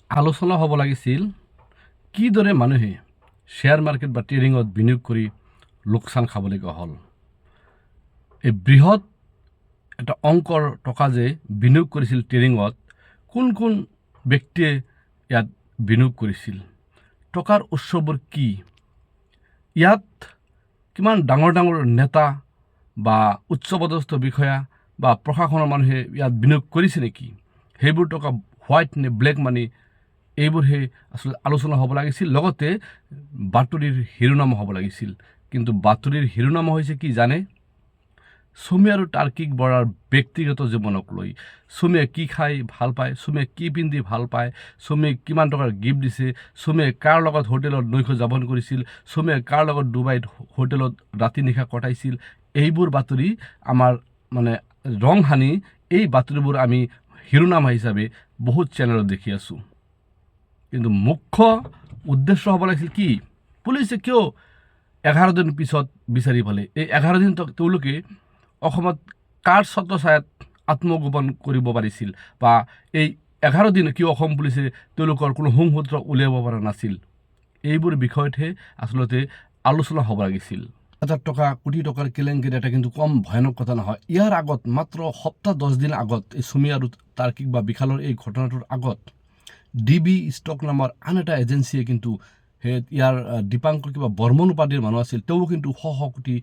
আলোচনা হ'ব লাগিছিল কিদৰে মানুহে শ্বেয়াৰ মাৰ্কেট বা ট্ৰেডিঙত বিনিয়োগ কৰি লোকচান খাবলগীয়া হ'ল। এই বৃহৎ এটা অংকৰ টকা যে বিনিয়োগ কৰিছিল ট্ৰেডিঙত, কোন কোন ব্যক্তিয়ে ইয়াত বিনিয়োগ কৰিছিল, টকাৰ উৎসবোৰ কি, ইয়াত কিমান ডাঙৰ ডাঙৰ নেতা বা উচ্চপদস্থ বিষয়া বা প্ৰশাসনৰ মানুহে ইয়াত বিনিয়োগ কৰিছে নেকি, সেইবোৰ টকা হোৱাইট নে ব্লেক মানি, এইবোৰহে আচলতে আলোচনা হ'ব লাগিছিল। লগতে বাতৰিৰ শিৰোনামা হ'ব লাগিছিল, কিন্তু বাতৰিৰ শিৰোনামা হৈছে কি জানে? সুমি আৰু তাৰ্কিক বৰাৰ ব্যক্তিগত জীৱনক লৈ। সুমিয়ে কি খাই ভাল পায়, সুমিয়ে কি পিন্ধি ভাল পায়, সুমিয়ে কিমান টকাৰ গিফ্ট দিছে, সুমিয়ে কাৰ লগত হোটেলত নৈশ যাপন কৰিছিল, সুমিয়ে কাৰ লগত ডুবাইত হোটেলত ৰাতি নিশা কটাইছিল, এইবোৰ বাতৰি আমাৰ ৰং সানি এই বাতৰিবোৰ আমি শিৰোনামা হিচাপে বহুত চেনেলত দেখি আছোঁ। কিন্তু মুখ্য উদ্দেশ্য হ'ব লাগিছিল কি? পুলিচে কিয় 11 দিন পিছত বিচাৰি পালে? এই 11 দিন তেওঁলোকে অসমত কাৰ ছত্ৰছায়াত আত্মগোপন কৰিব পাৰিছিল, বা এই 11 দিন কিয় অসম পুলিচে তেওঁলোকৰ কোনো সংসূত্ৰ উলিয়াব পৰা নাছিল? এইবোৰ বিষয়তহে আচলতে আলোচনা হ'ব লাগিছিল। 1,000 টকা কোটি টকাৰ কেলেংকাৰী এটা কিন্তু কম ভয়ানক কথা নহয়। ইয়াৰ আগত মাত্ৰ সপ্তাহ 10 দিন আগত এই সুমি আৰু তাৰ্কিক বা বিশালৰ এই ঘটনাটোৰ আগত ডিবি ষ্টক নামৰ আন এটা এজেঞ্চিয়ে কিন্তু ইয়াৰ দীপাংকৰ কিবা বৰ্মন উপাধিৰ মানুহ আছিল, তেওঁ কিন্তু শ শ কোটি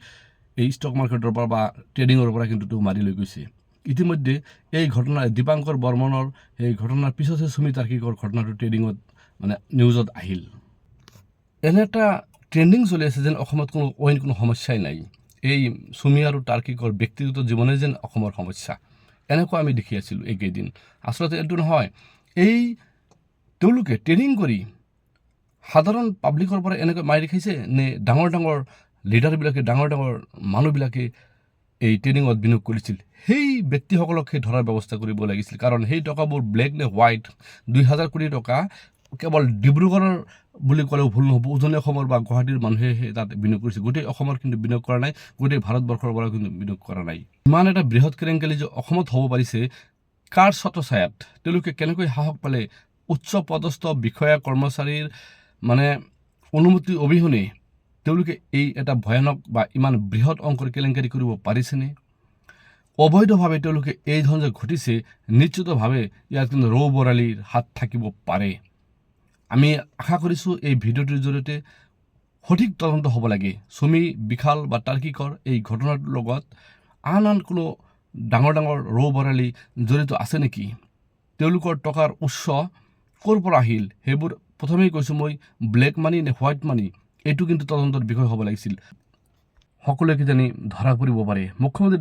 এই ষ্টক মাৰ্কেটৰ পৰা বা ট্ৰেডিঙৰ পৰা কিন্তু তেওঁ মাৰি লৈ গৈছে। ইতিমধ্যে এই ঘটনা দীপাংকৰ বৰ্মনৰ এই ঘটনাৰ পিছতহে সুমি তাৰ্কিকৰ ঘটনাটো ট্ৰেডিঙত নিউজত আহিল। এনে এটা ট্ৰেণ্ডিং চলি আছে যেন অসমত অইন কোনো সমস্যাই নাই, এই সুমি আৰু তাৰ্কিকৰ ব্যক্তিগত জীৱনে যেন অসমৰ সমস্যা, এনেকুৱা আমি দেখি আছিলোঁ এইকেইদিন। আচলতে এইটো নহয়, এই তেওঁলোকে ট্ৰেডিং কৰি সাধাৰণ পাব্লিকৰ পৰা এনেকৈ মাৰি খাইছে নে ডাঙৰ ডাঙৰ লিডাৰবিলাকে, ডাঙৰ ডাঙৰ মানুহবিলাকে এই ট্ৰেডিঙত বিনিয়োগ কৰিছিল, সেই ব্যক্তিসকলক সেই ধৰাৰ ব্যৱস্থা কৰিব লাগিছিল। কাৰণ সেই টকাবোৰ ব্লেক নে হোৱাইট, 2,000 কোটি টকা কেৱল ডিব্ৰুগড়ৰ বুলি ক'লেও ভুল নহ'ব, উজনি অসমৰ বা গুৱাহাটীৰ মানুহে তাত বিনিয়োগ কৰিছে। গোটেই অসমৰ কিন্তু বিনিয়োগ কৰা নাই, গোটেই ভাৰতবৰ্ষৰ পৰা কিন্তু বিনিয়োগ কৰা নাই। ইমান এটা বৃহৎ কেলেংকাৰী যে অসমত হ'ব পাৰিছে, কাৰ ছত্ৰছায়াত, তেওঁলোকে কেনেকৈ সাহস পালে? উচ্চ পদস্থ বিষয়া কৰ্মচাৰীৰ অনুমতি অবিহনে তেওঁলোকে এই এটা ভয়ানক বা ইমান বৃহৎ অংকৰ কেলেংকাৰী কৰিব পাৰিছেনে? অবৈধভাৱে তেওঁলোকে এই ধৰণ যে ঘটিছে, নিশ্চিতভাৱে ইয়াত কিন্তু ৰৌ বৰালীৰ হাত থাকিব পাৰে। আমি আশা কৰিছোঁ এই ভিডিঅ'টোৰ জৰিয়তে সঠিক তদন্ত হ'ব লাগে। সুমি, বিশাল বা তাৰ্কিকৰ এই ঘটনাটোৰ লগত আন কোনো ডাঙৰ ডাঙৰ ৰৌ বৰালী জড়িত আছে নেকি? তেওঁলোকৰ টকাৰ উৎস ক'ৰ পৰা আহিল? সেইবোৰ প্ৰথমেই কৈছোঁ মই, ব্লেক মানি নে হোৱাইট মানি, এইটো কিন্তু তদন্তৰ বিষয় হ'ব লাগিছিল। সকলোৱে কিজানি ধৰা পৰিব পাৰে। মুখ্যমন্ত্ৰী